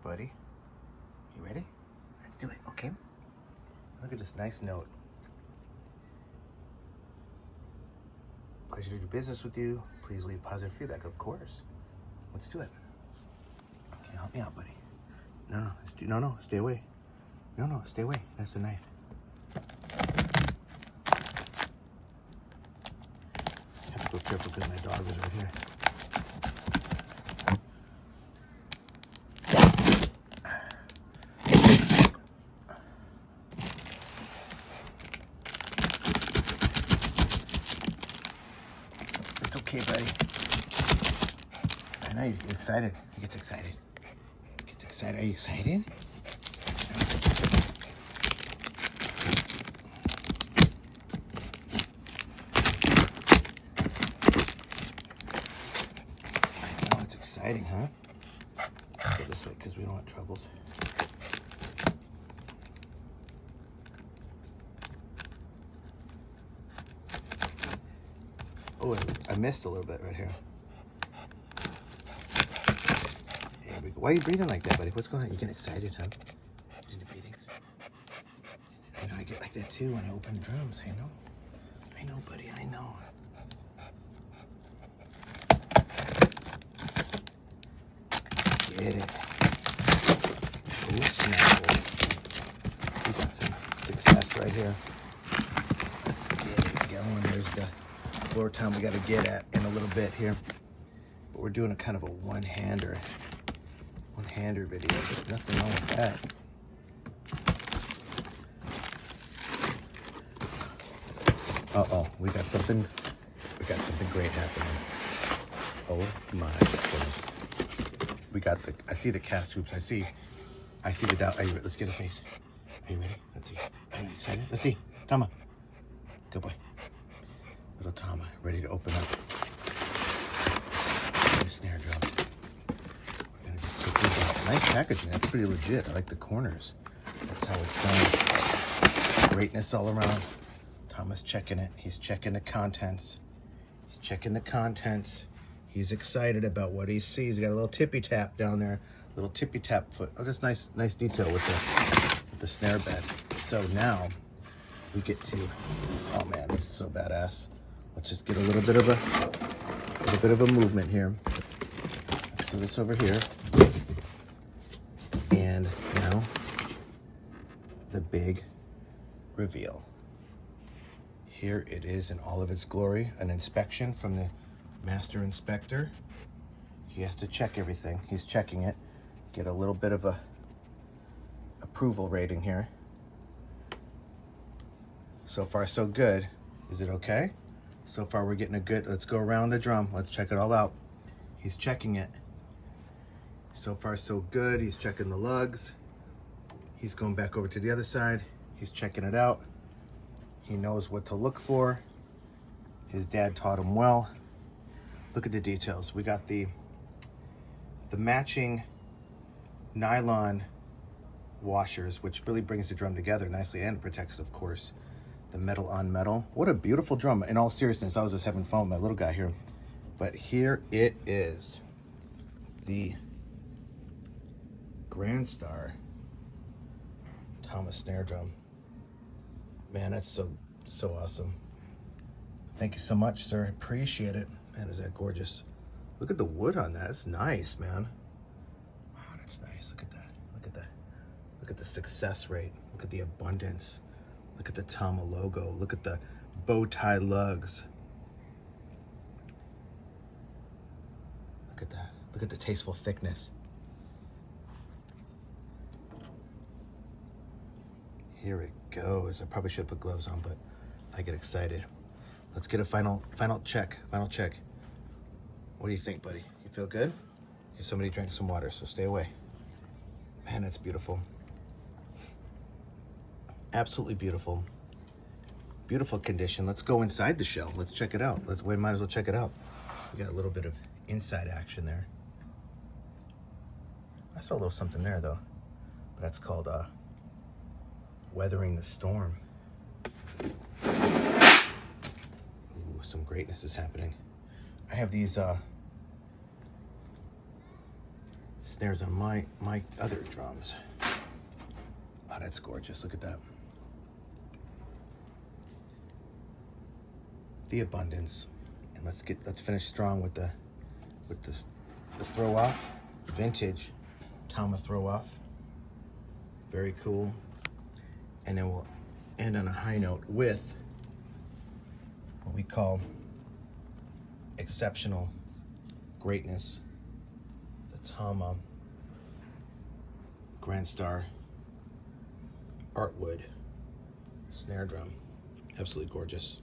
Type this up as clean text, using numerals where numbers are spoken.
buddy. You ready? Let's do it, okay? Look at this nice note. Pleasure to do business with you. Please leave positive feedback, of course. Let's do it. Okay, help me out, buddy. No, stay away. No, stay away. That's the knife. I have to go careful because my dog is right here. It's okay, buddy. I know you're excited. He gets excited. Are you excited? I know it's exciting, huh? Let's go this way because we don't want troubles. Oh, I missed a little bit right here. There we go. Why are you breathing like that, buddy? What's going on? You getting excited, huh? Into breathing? I know I get like that too when I open drums. I know, buddy. I know. Get it. Oh, snap. We got some success right here. Let's get it going. There's the floor time we got to get at in a little bit here. But we're doing a kind of a one-hander video. There's nothing wrong with that. Uh-oh, we got something great happening. Oh my goodness. I see the cast hoops. I see the doubt. Let's get a face. Are you ready? Let's see. Are you excited? Let's see. Tama. Good boy. Little Tama, ready to open up. New snare drum. We're gonna just take these out. Nice packaging. That's pretty legit. I like the corners. That's how it's done. Greatness all around. Tama's checking it. He's checking the contents. He's excited about what he sees. He got a little tippy tap down there. Little tippy tap foot. Oh, just nice detail with the snare bed. So now we get to, oh man, this is so badass. Let's just get a little bit of a movement here. Let's do this over here. And now the big reveal. Here it is in all of its glory, an inspection from the master inspector. He has to check everything. He's checking it. Get a little bit of a approval rating here. So far, so good. Is it okay? So far, we're getting a good, let's go around the drum. Let's check it all out. He's checking it. So far, so good. He's checking the lugs. He's going back over to the other side. He's checking it out. He knows what to look for. His dad taught him well. Look at the details. We got the matching nylon washers, which really brings the drum together nicely and protects, of course, the metal on metal. What a beautiful drum. In all seriousness, I was just having fun with my little guy here. But here it is. The Granstar TAMA snare drum. Man, that's so awesome. Thank you so much, sir. I appreciate it. Man, is that gorgeous. Look at the wood on that. It's nice, man. Wow, that's nice. Look at that. Look at that. Look at the success rate. Look at the abundance. Look at the TAMA logo. Look at the bow tie lugs. Look at that. Look at the tasteful thickness. Here it goes. I probably should put gloves on, but I get excited. Let's get a final check. What do you think, buddy? You feel good? Okay, somebody drank some water, so stay away. Man, that's beautiful. Absolutely beautiful. Beautiful condition. Let's go inside the shell. Let's check it out. We might as well check it out. We got a little bit of inside action there. I saw a little something there though, but that's called weathering the storm. Ooh, some greatness is happening. I have these snares on my other drums. Oh, that's gorgeous. Look at that. The abundance. And let's finish strong with the throw off. Vintage TAMA throw off. Very cool. And then we'll end on a high note with what we call exceptional greatness. The TAMA Granstar Artwood snare drum. Absolutely gorgeous.